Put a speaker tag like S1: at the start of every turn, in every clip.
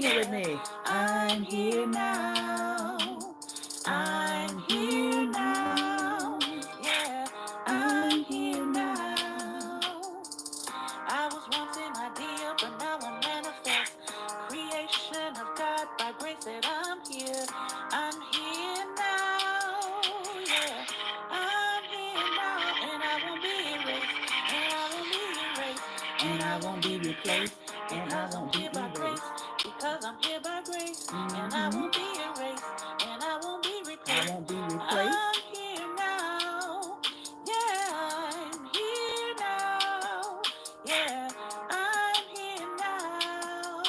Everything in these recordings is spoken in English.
S1: Sing it with me. I'm here now. I'm here now. Yeah, I'm here now. I was once an idea, but now I manifest. Creation of God by grace that I'm here. I'm here now. Yeah, I'm here now, and I won't be erased, and I won't be erased, and I won't be replaced, and I won't be erased, because I'm here by grace, and I won't be erased, and I won't be replaced. I won't be replaced. I'm here now. Yeah, I'm here now. Yeah, I'm here now.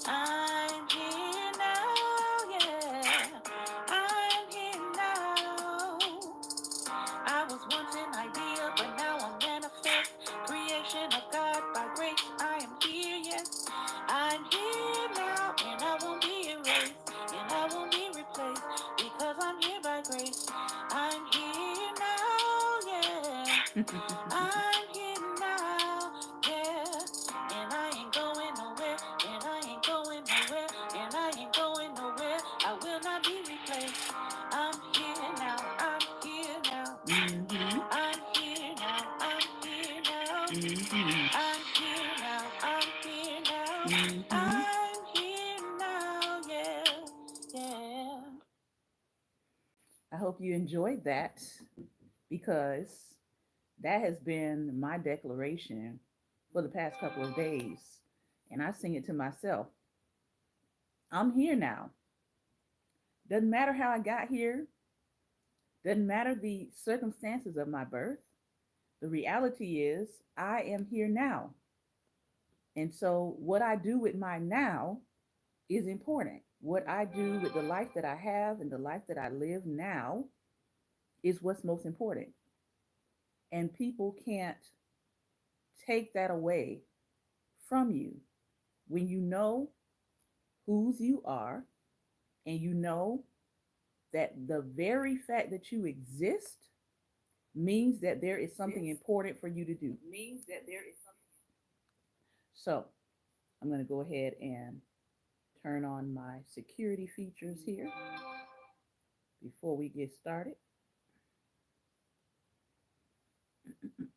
S1: I'm here now. Yeah, I'm here now. I was once an idea, but now I manifest. Creation of God by grace. I am here, yes. I'm here now, and I won't be erased, and I won't be replaced, because I'm here by grace. I'm here now, yeah. I'm here now, yeah. And I ain't going nowhere, and I ain't going nowhere, and I ain't going nowhere. I will not be replaced. I'm here now, I'm here now. I'm here now, I'm here now. I'm here now, I'm here now. I'm here now, yeah, yeah. I hope you enjoyed that because that has been my declaration for the past couple of days. And I sing it to myself. I'm here now. Doesn't matter how I got here, doesn't matter the circumstances of my birth. The reality is, I am here now. And so, what I do with my now is important. What I do with the life that I have and the life that I live now is what's most important. And people can't take that away from you when you know whose you are and you know that the very fact that you exist means that there is something important for you to do. Means that there is something. So I'm going to go ahead and turn on my security features here before we get started.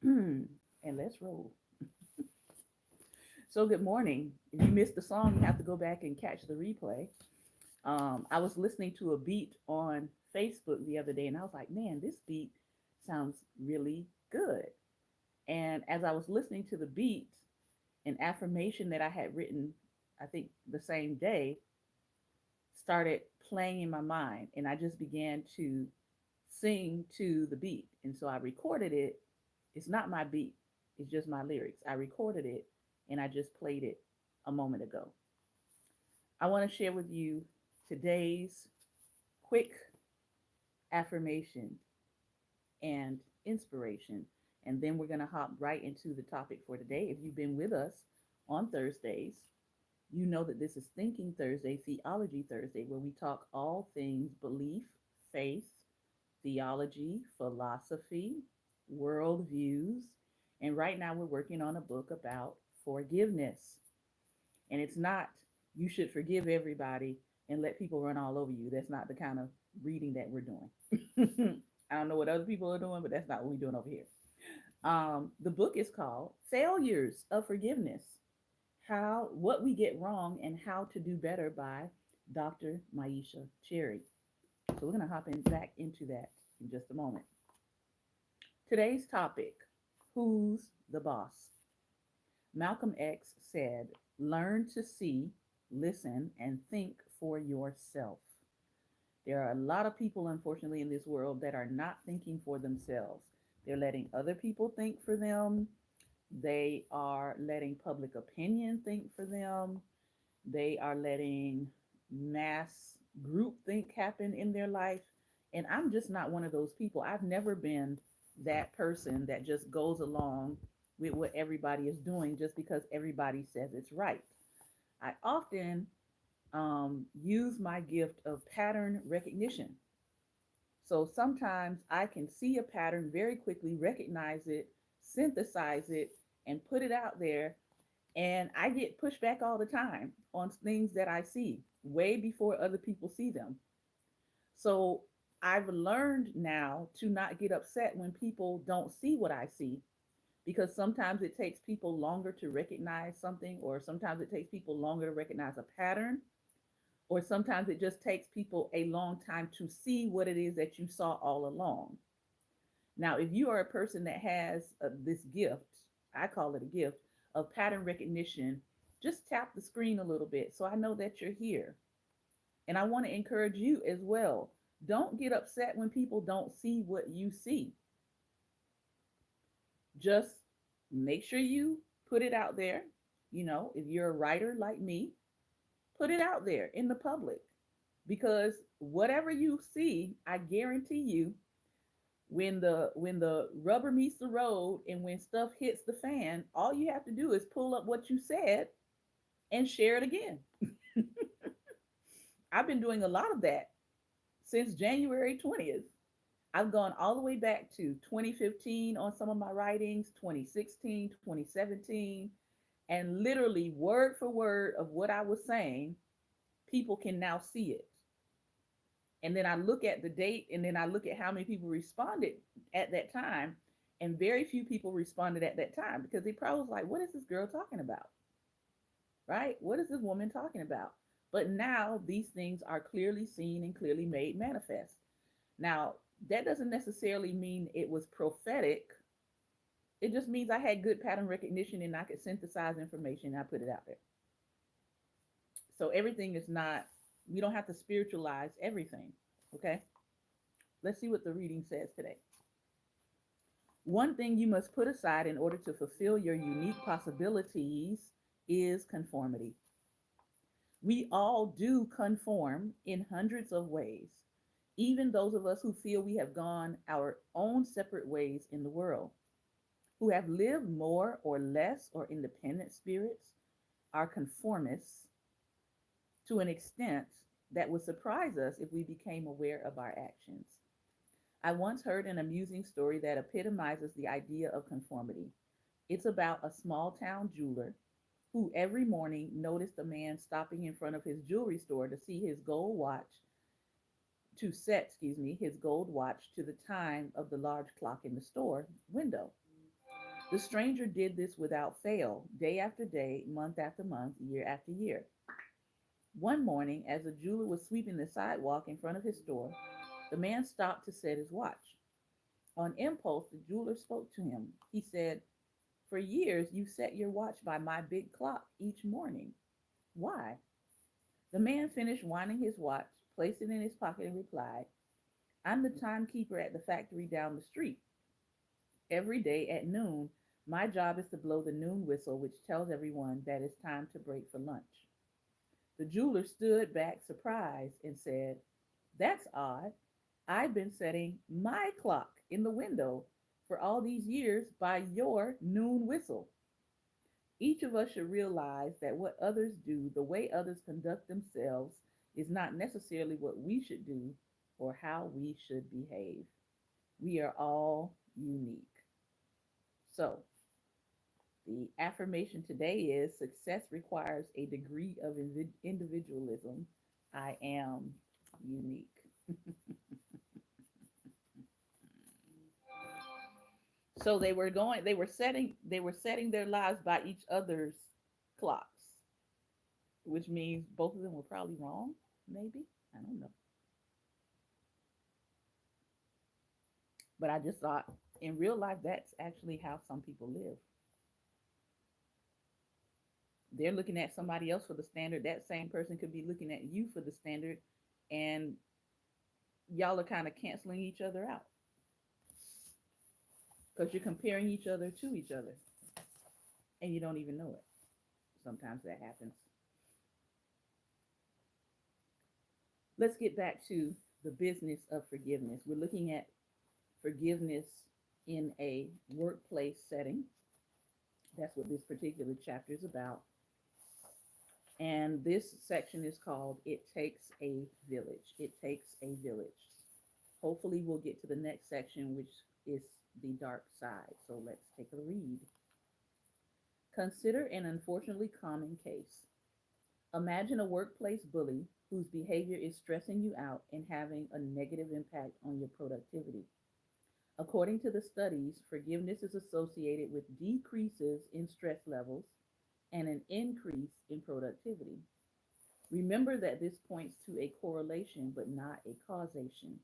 S1: And let's roll. So, good morning. If you missed the song, you have to go back and catch the replay. I was listening to a beat on Facebook the other day, and I was like, man, this beat sounds really good. And as I was listening to the beat, an affirmation that I had written, I think the same day, started playing in my mind, and I just began to sing to the beat. And so I recorded it. It's not my beat, it's just my lyrics. I recorded it and I just played it a moment ago. I want to share with you today's quick affirmation and inspiration. And then we're going to hop right into the topic for today. If you've been with us on Thursdays, you know that this is Thinking Thursday, Theology Thursday, where we talk all things belief, faith, theology, philosophy, worldviews. And right now we're working on a book about forgiveness. And it's not, you should forgive everybody and let people run all over you. That's not the kind of reading that we're doing. I don't know what other people are doing, but that's not what we're doing over here. The book is called Failures of Forgiveness: What We Get Wrong and How to Do Better by Dr. Maisha Cherry. So we're going to hop back into that in just a moment. Today's topic: who's the boss? Malcolm X said, learn to see, listen, and think for yourself. There are a lot of people, unfortunately, in this world that are not thinking for themselves. They're letting other people think for them. They are letting public opinion think for them. They are letting mass group think happen in their life. And I'm just not one of those people. I've never been that person that just goes along with what everybody is doing just because everybody says it's right. I often use my gift of pattern recognition. So sometimes I can see a pattern very quickly, recognize it, synthesize it, and put it out there. And I get pushback all the time. on things that I see way before other people see them. So I've learned now to not get upset when people don't see what I see, because sometimes it takes people longer to recognize something, or sometimes it takes people longer to recognize a pattern, or sometimes it just takes people a long time to see what it is that you saw all along. Now, if you are a person that has this gift, I call it a gift of pattern recognition, just tap the screen a little bit so I know that you're here. And I want to encourage you as well. Don't get upset when people don't see what you see. Just make sure you put it out there. If you're a writer like me, put it out there in the public, because whatever you see, I guarantee you, when the rubber meets the road and when stuff hits the fan, all you have to do is pull up what you said and share it again. I've been doing a lot of that since January 20th. I've gone all the way back to 2015 on some of my writings, 2016, 2017, and literally word for word of what I was saying, people can now see it. And then I look at the date, and then I look at how many people responded at that time. And very few people responded at that time, because they probably was like, what is this girl talking about? Right? What is this woman talking about? But now these things are clearly seen and clearly made manifest. Now, that doesn't necessarily mean it was prophetic. It just means I had good pattern recognition and I could synthesize information and I put it out there. So everything is not, we don't have to spiritualize everything. Okay? Let's see what the reading says today. One thing you must put aside in order to fulfill your unique possibilities is conformity. We all do conform in hundreds of ways, even those of us who feel we have gone our own separate ways in the world, who have lived more or less or independent spirits, are conformists to an extent that would surprise us if we became aware of our actions. I once heard an amusing story that epitomizes the idea of conformity. It's about a small town jeweler who every morning noticed a man stopping in front of his jewelry store to see his gold watch to set, his gold watch to the time of the large clock in the store window. The stranger did this without fail, day after day, month after month, year after year. One morning, as the jeweler was sweeping the sidewalk in front of his store, the man stopped to set his watch. On impulse, the jeweler spoke to him. He said, "For years, you set your watch by my big clock each morning. Why?" The man finished winding his watch, placed it in his pocket, and replied, "I'm the timekeeper at the factory down the street. Every day at noon, my job is to blow the noon whistle, which tells everyone that it's time to break for lunch." The jeweler stood back surprised and said, "That's odd. I've been setting my clock in the window for all these years by your noon whistle." Each of us should realize that what others do, the way others conduct themselves, is not necessarily what we should do or how we should behave. We are all unique. So, the affirmation today is success requires a degree of individualism. I am unique. So they were setting their lives by each other's clocks, which means both of them were probably wrong, maybe. I don't know. But I just thought in real life that's actually how some people live. They're looking at somebody else for the standard. That same person could be looking at you for the standard, and y'all are kind of canceling each other out because you're comparing each other to each other and you don't even know it. Sometimes that happens. Let's get back to the business of forgiveness. We're looking at forgiveness in a workplace setting. That's what this particular chapter is about. And this section is called It Takes a Village. It Takes a Village. Hopefully, we'll get to the next section, which is the dark side. So let's take a read. Consider an unfortunately common case. Imagine a workplace bully whose behavior is stressing you out and having a negative impact on your productivity. According to the studies, forgiveness is associated with decreases in stress levels and an increase in productivity. Remember that this points to a correlation but not a causation.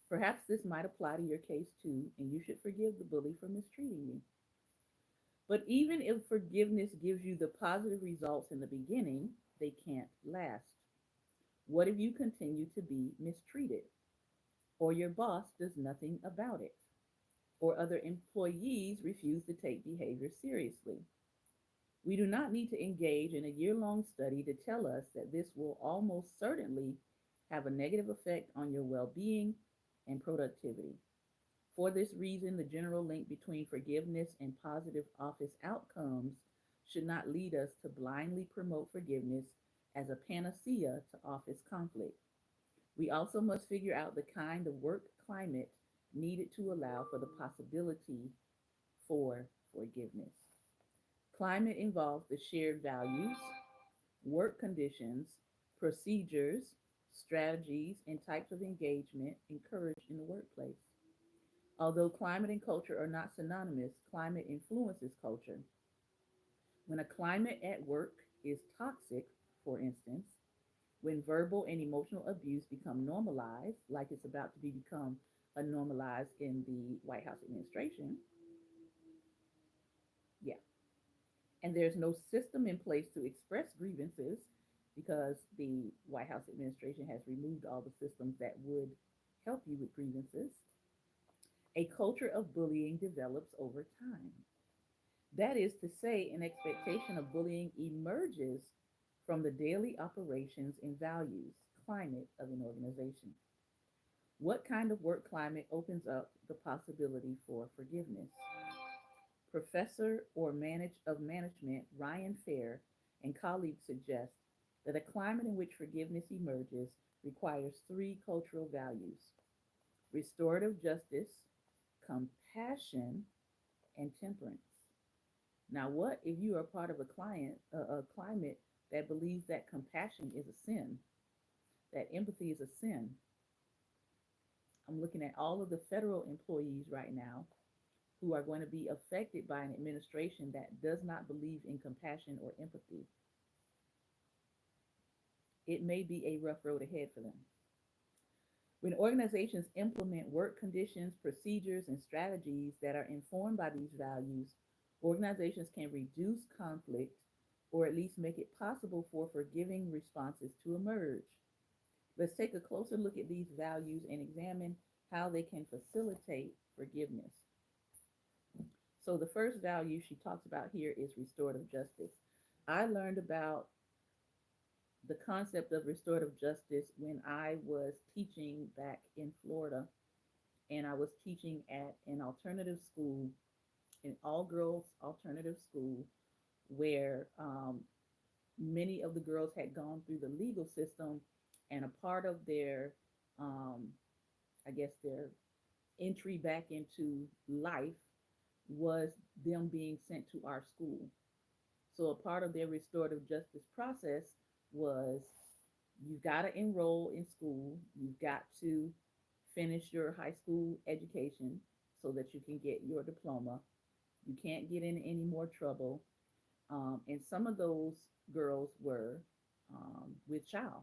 S1: Perhaps this might apply to your case too, and you should forgive the bully for mistreating you. But even if forgiveness gives you the positive results in the beginning, they can't last. What if you continue to be mistreated, or your boss does nothing about it, or other employees refuse to take behavior seriously? We do not need to engage in a year-long study to tell us that this will almost certainly have a negative effect on your well-being and productivity. For this reason, the general link between forgiveness and positive office outcomes should not lead us to blindly promote forgiveness as a panacea to office conflict. We also must figure out the kind of work climate needed to allow for the possibility for forgiveness. Climate involves the shared values, work conditions, procedures, strategies, and types of engagement encouraged in the workplace. Although climate and culture are not synonymous, climate influences culture. When a climate at work is toxic, for instance, when verbal and emotional abuse become normalized, like it's about to be become a normalized in the White House administration, yeah, and there's no system in place to express grievances because the White House administration has removed all the systems that would help you with grievances, a culture of bullying develops over time. That is to say, an expectation of bullying emerges from the daily operations and values climate of an organization. What kind of work climate opens up the possibility for forgiveness? Professor or manage of management Ryan Fair and colleagues suggest that a climate in which forgiveness emerges requires three cultural values: restorative justice, compassion, and temperance. Now, what if you are part of a climate that believes that compassion is a sin, that empathy is a sin? I'm looking at all of the federal employees right now who are going to be affected by an administration that does not believe in compassion or empathy. It may be a rough road ahead for them. When organizations implement work conditions, procedures, and strategies that are informed by these values, organizations can reduce conflict or at least make it possible for forgiving responses to emerge. Let's take a closer look at these values and examine how they can facilitate forgiveness. So, the first value she talks about here is restorative justice. I learned about the concept of restorative justice when I was teaching back in Florida, and I was teaching at an alternative school, an all girls alternative school, where many of the girls had gone through the legal system, and a part of their, um, I guess, their entry back into life was them being sent to our school. So a part of their restorative justice process was you've got to enroll in school, you've got to finish your high school education so that you can get your diploma. You can't get in any more trouble. And some of those girls were with child.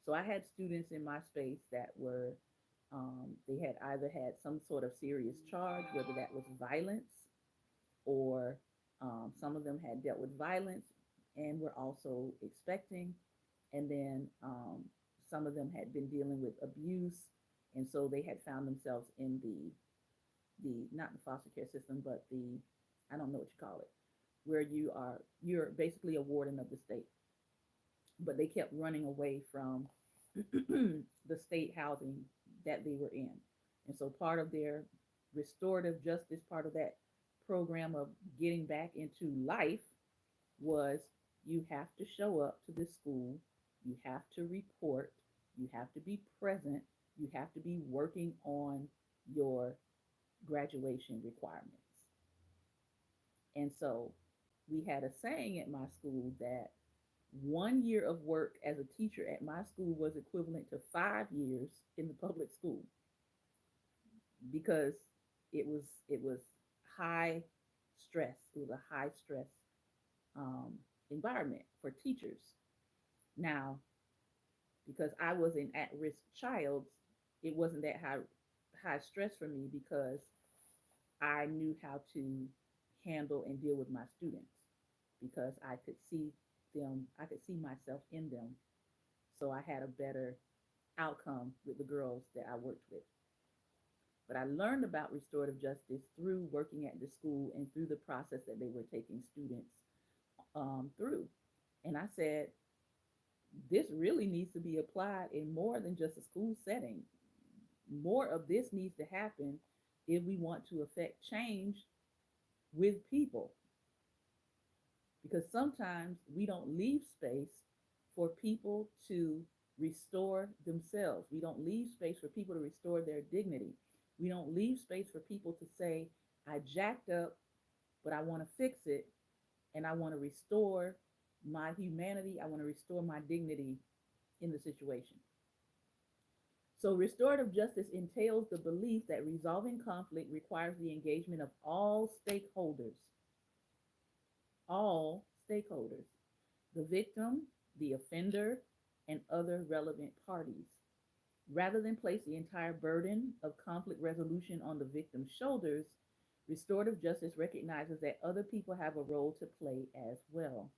S1: So I had students in my space that were, they had either had some sort of serious charge, whether that was violence or some of them had dealt with violence and were also expecting. And then some of them had been dealing with abuse. And so they had found themselves in not the foster care system, but I don't know what you call it, where you're basically a warden of the state. But they kept running away from the state housing that they were in. And so part of their restorative justice, part of that program of getting back into life was you have to show up to the school, you have to report, you have to be present, you have to be working on your graduation requirements. And so we had a saying at my school that 1 year of work as a teacher at my school was equivalent to 5 years in the public school because it was high stress. It was a high stress um, environment for teachers. Now, because I was an at risk child, it wasn't that high stress for me because I knew how to handle and deal with my students because I could see them, I could see myself in them. So I had a better outcome with the girls that I worked with. But I learned about restorative justice through working at the school and through the process that they were taking students through. And I said, this really needs to be applied in more than just a school setting. More of this needs to happen if we want to affect change with people. Because sometimes we don't leave space for people to restore themselves. We don't leave space for people to restore their dignity. We don't leave space for people to say, I jacked up, but I want to fix it and I want to restore my humanity. I want to restore my dignity in the situation. So, restorative justice entails the belief that resolving conflict requires the engagement of all stakeholders, the victim, the offender, and other relevant parties. Rather than place the entire burden of conflict resolution on the victim's shoulders, restorative justice recognizes that other people have a role to play as well.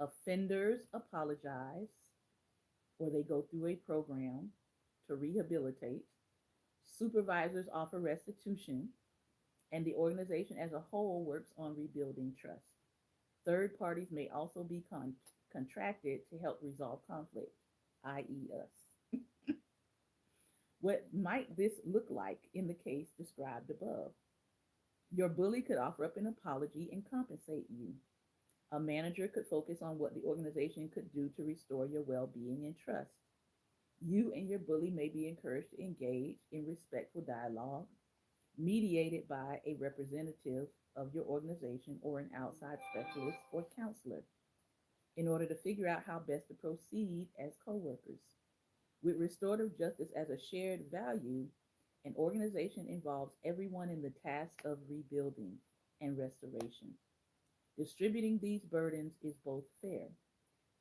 S1: Offenders apologize or they go through a program to rehabilitate. Supervisors offer restitution, and the organization as a whole works on rebuilding trust. Third parties may also be contracted to help resolve conflict, i.e., us. What might this look like in the case described above? Your bully could offer up an apology and compensate you. A manager could focus on what the organization could do to restore your well being and trust. You and your bully may be encouraged to engage in respectful dialogue, mediated by a representative of your organization or an outside specialist or counselor, in order to figure out how best to proceed as coworkers. With restorative justice as a shared value, an organization involves everyone in the task of rebuilding and restoration. Distributing these burdens is both fair.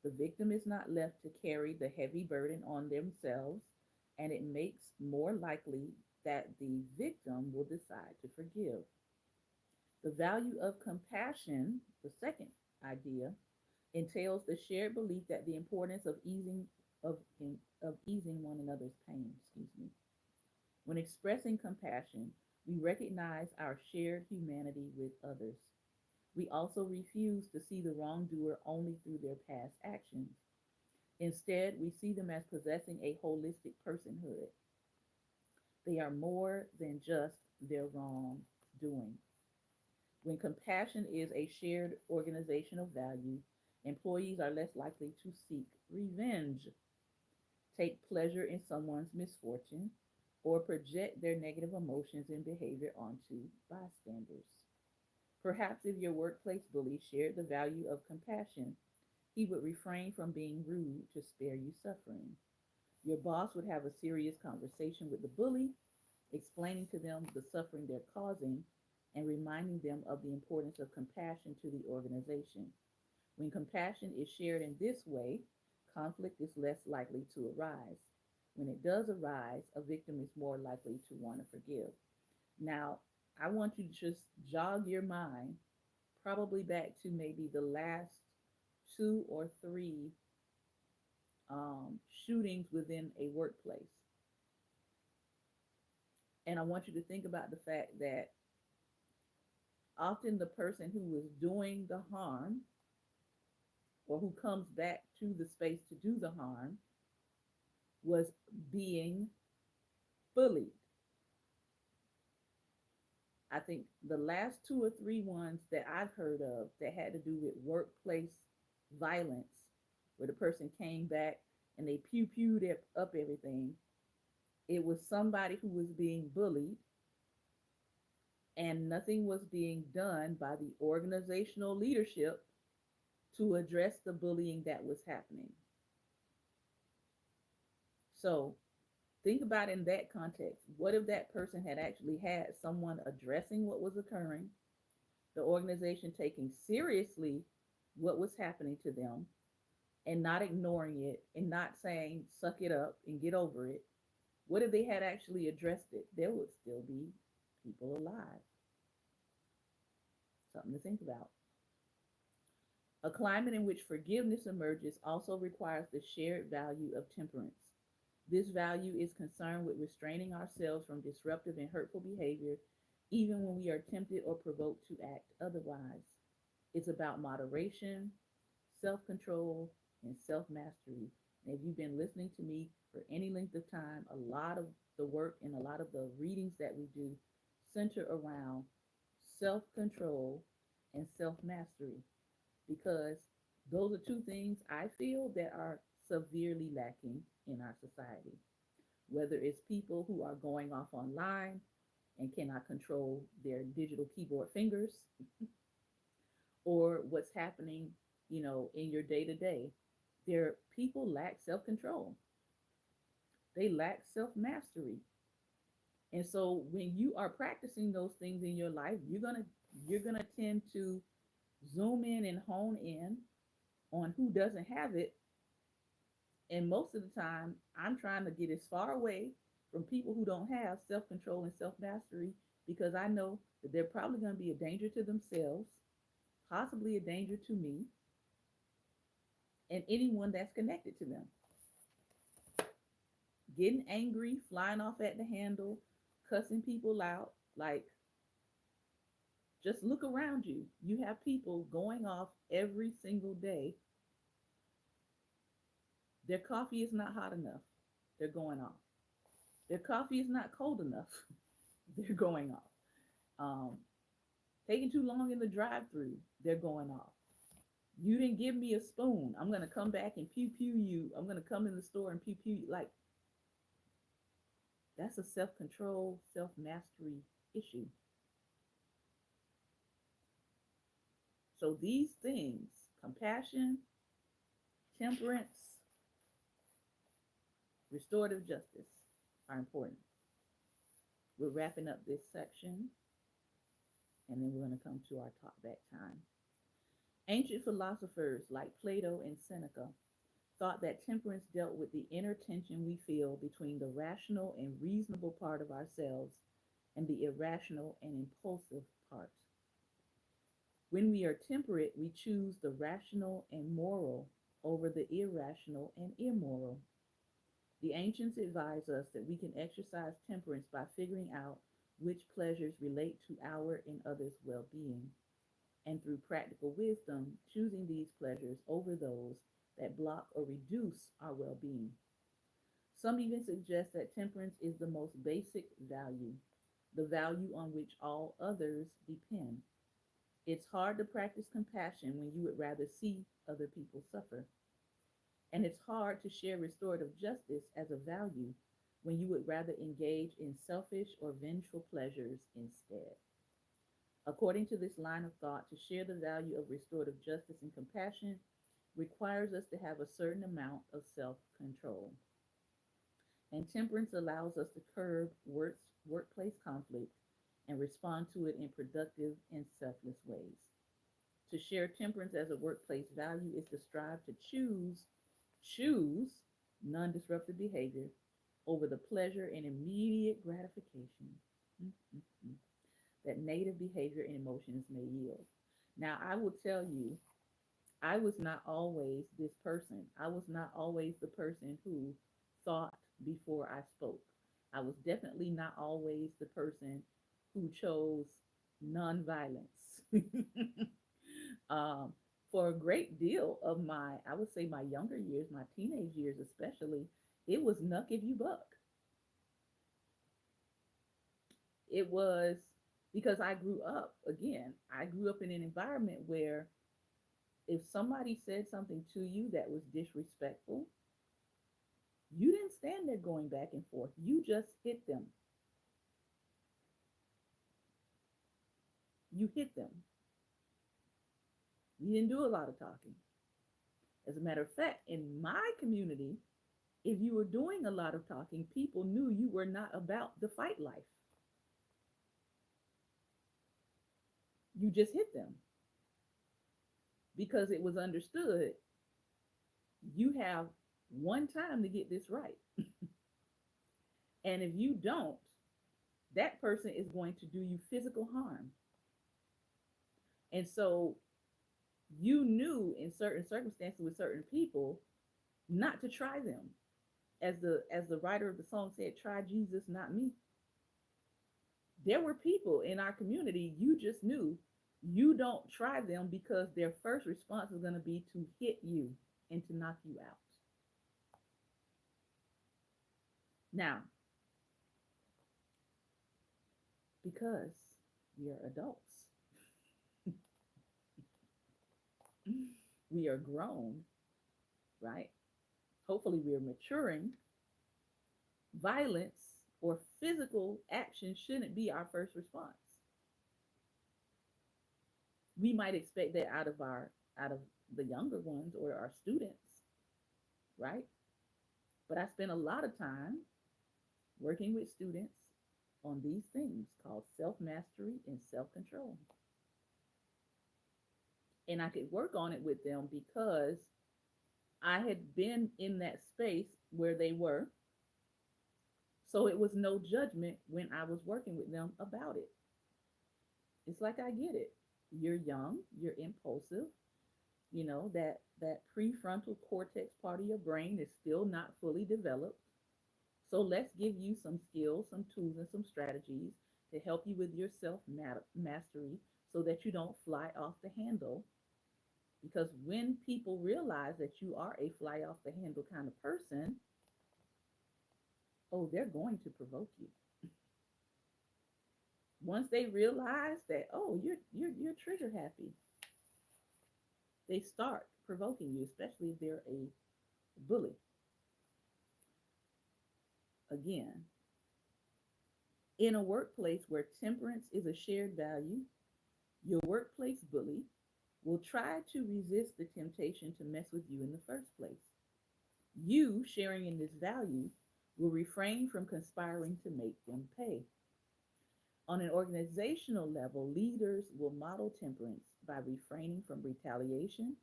S1: The victim is not left to carry the heavy burden on themselves, and it makes more likely that the victim will decide to forgive. The value of compassion, the second idea, entails the shared belief that the importance of easing one another's pain. Excuse me. When expressing compassion, we recognize our shared humanity with others. We also refuse to see the wrongdoer only through their past actions. Instead, we see them as possessing a holistic personhood. They are more than just their wrongdoing. When compassion is a shared organizational value, employees are less likely to seek revenge, take pleasure in someone's misfortune, or project their negative emotions and behavior onto bystanders. Perhaps if your workplace bully shared the value of compassion, he would refrain from being rude to spare you suffering. Your boss would have a serious conversation with the bully, explaining to them the suffering they're causing and reminding them of the importance of compassion to the organization. When compassion is shared in this way, conflict is less likely to arise. When it does arise, a victim is more likely to want to forgive. Now, I want you to just jog your mind, probably back to maybe the last two or three shootings within a workplace. And I want you to think about the fact that often the person who was doing the harm or who comes back to the space to do the harm was being bullied. I think the last two or three ones that I've heard of that had to do with workplace violence, where the person came back and they pew pewed up everything, it was somebody who was being bullied and nothing was being done by the organizational leadership to address the bullying that was happening. So think about in that context. What if that person had actually had someone addressing what was occurring, the organization taking seriously what was happening to them, and not ignoring it and not saying, suck it up and get over it? What if they had actually addressed it? There would still be people alive. Something to think about. A climate in which forgiveness emerges also requires the shared value of temperance. This value is concerned with restraining ourselves from disruptive and hurtful behavior, even when we are tempted or provoked to act otherwise. It's about moderation, self control, and self mastery. And if you've been listening to me for any length of time, a lot of the work and a lot of the readings that we do center around self control and self mastery, because those are two things I feel that are severely lacking in our society. Whether it's people who are going off online and cannot control their digital keyboard fingers, or what's happening, in your day to day. There people lack self-control. They lack self-mastery. And so when you are practicing those things in your life, you're going to tend to zoom in and hone in on who doesn't have it. And most of the time, I'm trying to get as far away from people who don't have self-control and self-mastery, because I know that they're probably going to be a danger to themselves, possibly a danger to me, and anyone that's connected to them. Getting angry, flying off at the handle, cussing people out. Like, just look around you. You have people going off every single day. Their coffee is not hot enough. They're going off. Their coffee is not cold enough. They're going off. Um, Taking too long in the drive-through. They're going off. You didn't give me a spoon. I'm gonna come back and pew pew you. I'm gonna come in the store and pew pew you. Like, that's a self-control, self-mastery issue. So these things, compassion, temperance, restorative justice, are important. We're wrapping up this section, and then we're going to come to our talk back time. Ancient philosophers like Plato and Seneca thought that temperance dealt with the inner tension we feel between the rational and reasonable part of ourselves and the irrational and impulsive part. When we are temperate, we choose the rational and moral over the irrational and immoral. The ancients advise us that we can exercise temperance by figuring out which pleasures relate to our and others' well being, and through practical wisdom, choosing these pleasures over those that block or reduce our well being. Some even suggest that temperance is the most basic value, the value on which all others depend. It's hard to practice compassion when you would rather see other people suffer. And it's hard to share restorative justice as a value when you would rather engage in selfish or vengeful pleasures instead. According to this line of thought, to share the value of restorative justice and compassion requires us to have a certain amount of self control. And temperance allows us to curb workplace conflict and respond to it in productive and selfless ways. To share temperance as a workplace value is to strive to choose non-disruptive behavior over the pleasure and immediate gratification mm-hmm, that native behavior and emotions may yield. Now, I will tell you, I was not always this person. I was not always the person who thought before I spoke. I was definitely not always the person who chose nonviolence. um, for a great deal of I would say my younger years, my teenage years especially, it was nuck if you buck. It was because I grew up in an environment where if somebody said something to you that was disrespectful, you didn't stand there going back and forth. You just hit them. You hit them. You didn't do a lot of talking. As a matter of fact, in my community, if you were doing a lot of talking, people knew you were not about the fight life. You just hit them because it was understood you have one time to get this right. And if you don't, that person is going to do you physical harm. And so you knew in certain circumstances with certain people not to try them. As the writer of the song said, try Jesus, not me. There were people in our community you just knew you don't try them because their first response is going to be to hit you and to knock you out. Now, because we are adults, we are grown, right? Hopefully, we are maturing. Violence or physical action shouldn't be our first response. We might expect that out of the younger ones or our students, right? But I spend a lot of time working with students on these things called self mastery and self control. And I could work on it with them because I had been in that space where they were. So it was no judgment when I was working with them about it. It's like I get it. You're young, you're impulsive, that prefrontal cortex part of your brain is still not fully developed. So let's give you some skills, some tools, and some strategies to help you with your self mastery so that you don't fly off the handle. Because when people realize that you are a fly off the handle kind of person, oh, they're going to provoke you. Once they realize that, oh, you're trigger happy, they start provoking you, especially if they're a bully. Again, in a workplace where temperance is a shared value, your workplace bully will try to resist the temptation to mess with you in the first place. You, sharing in this value, will refrain from conspiring to make them pay. On an organizational level, leaders will model temperance by refraining from retaliation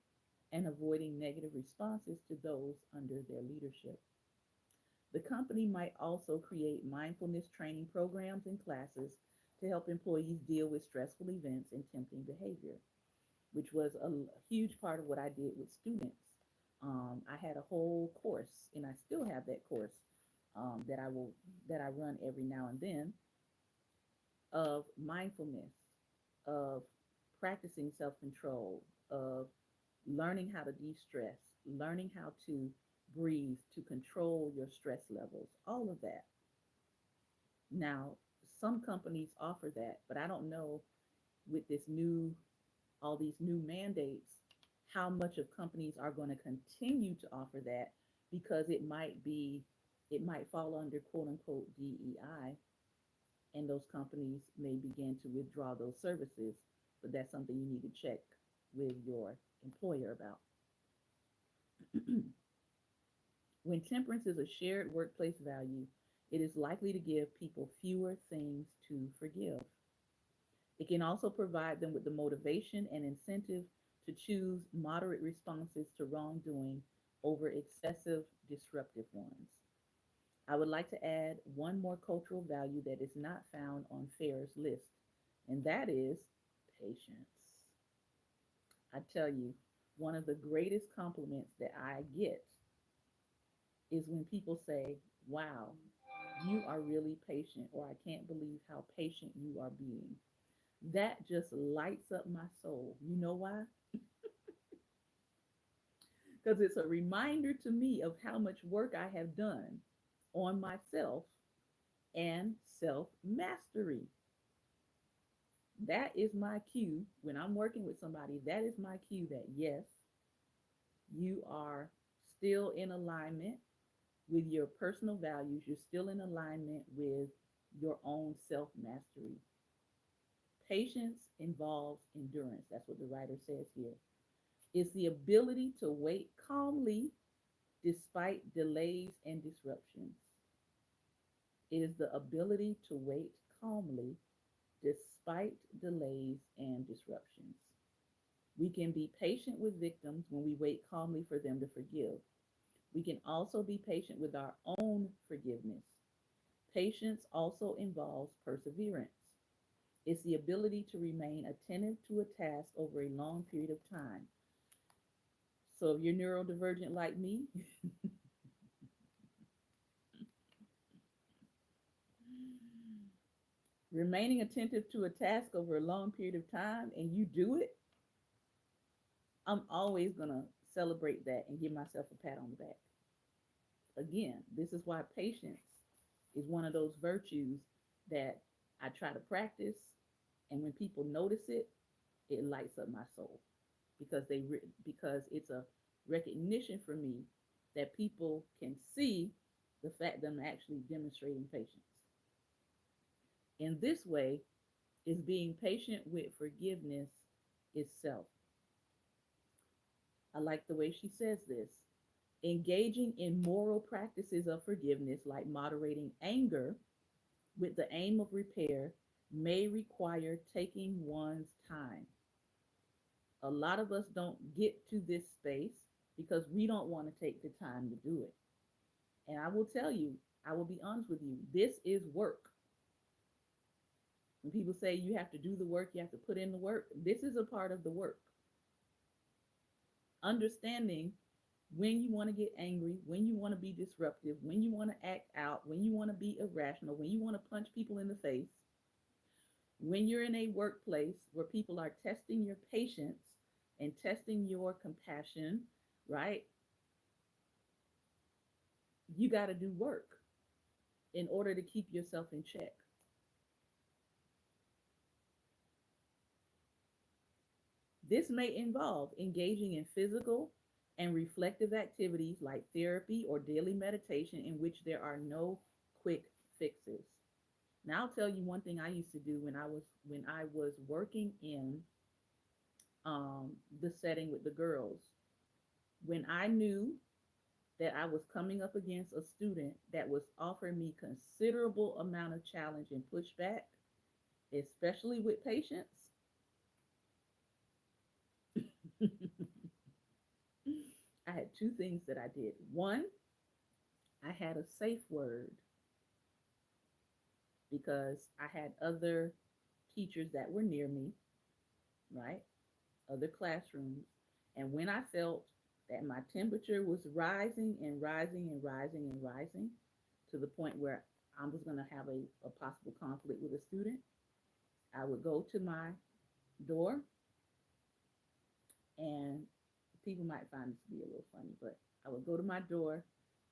S1: and avoiding negative responses to those under their leadership. The company might also create mindfulness training programs and classes to help employees deal with stressful events and tempting behavior, which was a huge part of what I did with students. I had a whole course, and I still have that course that I run every now and then of mindfulness, of practicing self control, of learning how to de stress, learning how to breathe, to control your stress levels, all of that. Now, some companies offer that, but I don't know with all these new mandates, how much of companies are going to continue to offer that because it might fall under quote unquote DEI, and those companies may begin to withdraw those services. But that's something you need to check with your employer about. When temperance is a shared workplace value, it is likely to give people fewer things to forgive. It can also provide them with the motivation and incentive to choose moderate responses to wrongdoing over excessive, disruptive ones. I would like to add one more cultural value that is not found on FAIR's list, and that is patience. I tell you, one of the greatest compliments that I get is when people say, wow, you are really patient, or I can't believe how patient you are being. That just lights up my soul. You know why? Because it's a reminder to me of how much work I have done on myself and self mastery. That is my cue when I'm working with somebody. That is my cue that yes, you are still in alignment with your personal values. You're still in alignment with your own self mastery. Patience involves endurance. That's what the writer says here. It's the ability to wait calmly despite delays and disruptions. It is the ability to wait calmly despite delays and disruptions. We can be patient with victims when we wait calmly for them to forgive. We can also be patient with our own forgiveness. Patience also involves perseverance. It's the ability to remain attentive to a task over a long period of time. So if you're neurodivergent like me, remaining attentive to a task over a long period of time and you do it, I'm always going to celebrate that and give myself a pat on the back. Again, this is why patience is one of those virtues that I try to practice. And when people notice it, it lights up my soul because because it's a recognition for me that people can see the fact that I'm actually demonstrating patience. In this way, is being patient with forgiveness itself. I like the way she says this. Engaging in moral practices of forgiveness, like moderating anger with the aim of repair, may require taking one's time. A lot of us don't get to this space because we don't want to take the time to do it. And I will tell you, I will be honest with you, this is work. When people say you have to do the work, you have to put in the work, this is a part of the work. Understanding when you want to get angry, when you want to be disruptive, when you want to act out, when you want to be irrational, when you want to punch people in the face, when you're in a workplace where people are testing your patience and testing your compassion, right? You got to do work in order to keep yourself in check. This may involve engaging in physical and reflective activities like therapy or daily meditation in which there are no quick fixes. Now I'll tell you one thing I used to do when I was working in the setting with the girls. When I knew that I was coming up against a student that was offering me considerable amount of challenge and pushback, especially with patience, I had two things that I did. One, I had a safe word because I had other teachers that were near me, right? Other classrooms. And when I felt that my temperature was rising and rising and rising and rising to the point where I was going to have a possible conflict with a student, I would go to my door, and people might find this to be a little funny, but I would go to my door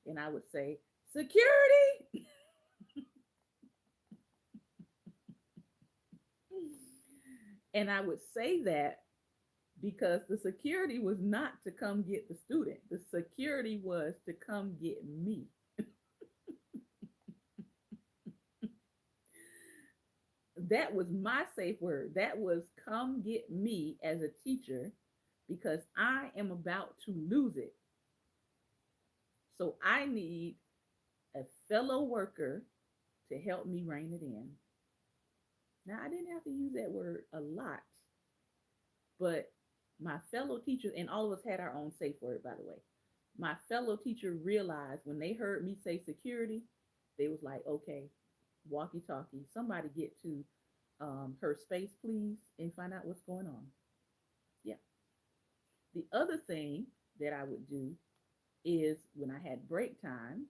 S1: and I would say, "Security!" And I would say that because the security was not to come get the student, the security was to come get me. That was my safe word. That was come get me as a teacher because I am about to lose it. So I need a fellow worker to help me rein it in. Now, I didn't have to use that word a lot, but my fellow teachers, and all of us had our own safe word, by the way. My fellow teacher realized when they heard me say security, they was like, okay, walkie talkie, somebody get to her space, please, and find out what's going on. Yeah. The other thing that I would do is when I had break time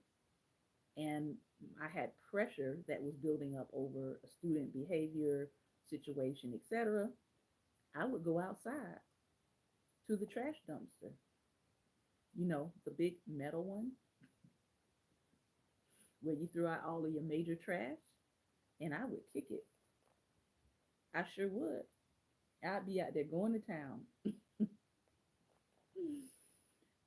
S1: and I had pressure that was building up over a student behavior, situation, etc., I would go outside to the trash dumpster, the big metal one where you throw out all of your major trash, and I would kick it. I sure would. I'd be out there going to town.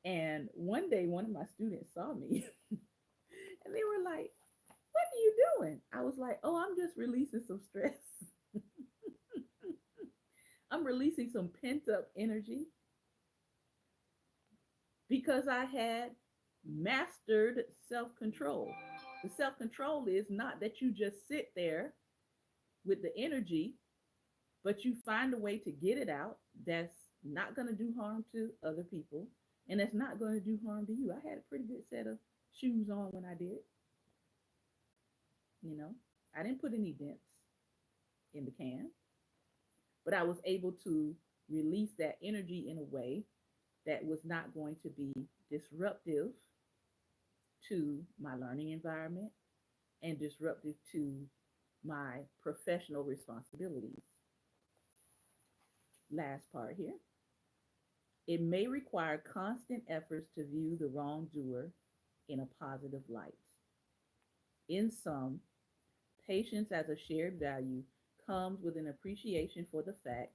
S1: And one day, one of my students saw me and they were like, "What are you doing?" I was like, "Oh, I'm just releasing some stress. I'm releasing some pent up energy." because I had mastered self control. The self control is not that you just sit there with the energy, but you find a way to get it out that's not going to do harm to other people and that's not going to do harm to you. I had a pretty good set of shoes on when I did it, you know. I didn't put any dents in the can, but I was able to release that energy in a way that was not going to be disruptive to my learning environment and disruptive to my professional responsibilities. Last part here. It may require constant efforts to view the wrongdoer in a positive light. In sum, patience as a shared value comes with an appreciation for the fact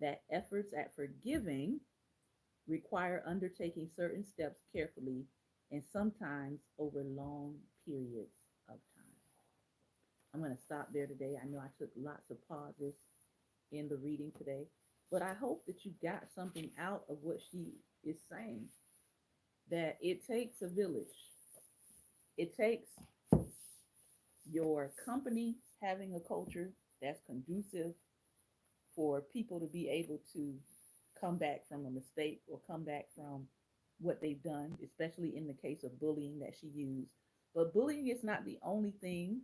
S1: that efforts at forgiving require undertaking certain steps carefully and sometimes over long periods of time. I'm going to stop there today. I know I took lots of pauses in the reading today, but I hope that you got something out of what she is saying, that it takes a village. It takes your company having a culture that's conducive for people to be able to come back from a mistake or come back from what they've done, especially in the case of bullying that she used. But bullying is not the only thing,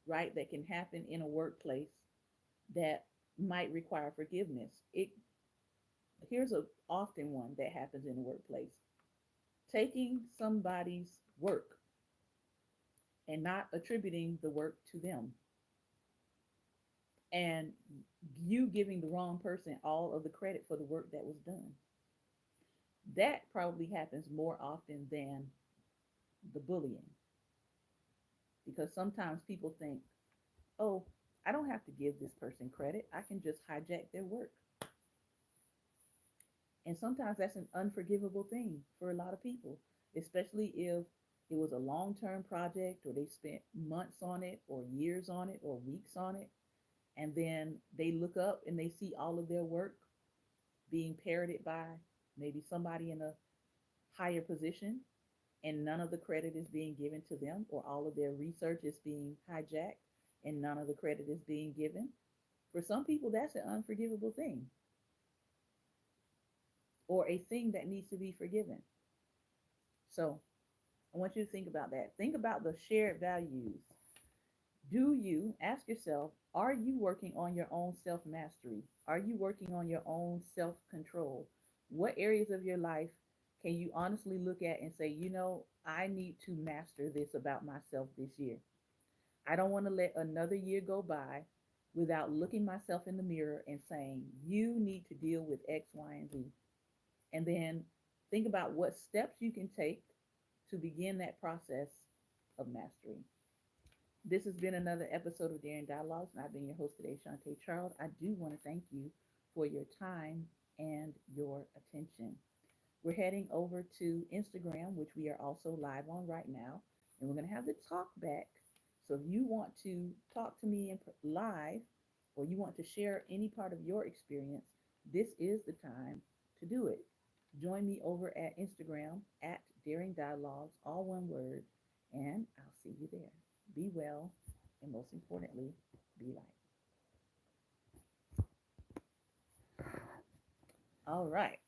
S1: right, that can happen in a workplace that might require forgiveness. It Here's a often one that happens in a workplace. Taking somebody's work and not attributing the work to them, and you giving the wrong person all of the credit for the work that was done. That probably happens more often than the bullying, because sometimes people think, oh, I don't have to give this person credit, I can just hijack their work. And sometimes that's an unforgivable thing for a lot of people, especially if it was a long term project or they spent months on it or years on it or weeks on it. And then they look up and they see all of their work being parroted by maybe somebody in a higher position, and none of the credit is being given to them, or all of their research is being hijacked and none of the credit is being given. For some people, that's an unforgivable thing, or a thing that needs to be forgiven. So I want you to think about that. Think about the shared values. Do you ask yourself, are you working on your own self mastery? Are you working on your own self control? What areas of your life can you honestly look at and say, I need to master this about myself this year? I don't want to let another year go by without looking myself in the mirror and saying, you need to deal with X, Y, and Z. And then think about what steps you can take to begin that process of mastery. This has been another episode of Daring Dialogues, and I've been your host today, Shantae Charles. I do want to thank you for your time and your attention. We're heading over to Instagram, which we are also live on right now, and we're going to have the talk back. So if you want to talk to me in live, or you want to share any part of your experience, this is the time to do it. Join me over at Instagram at Daring Dialogues, all one word, and I'll see you there. Be well, and most importantly, be light. All right.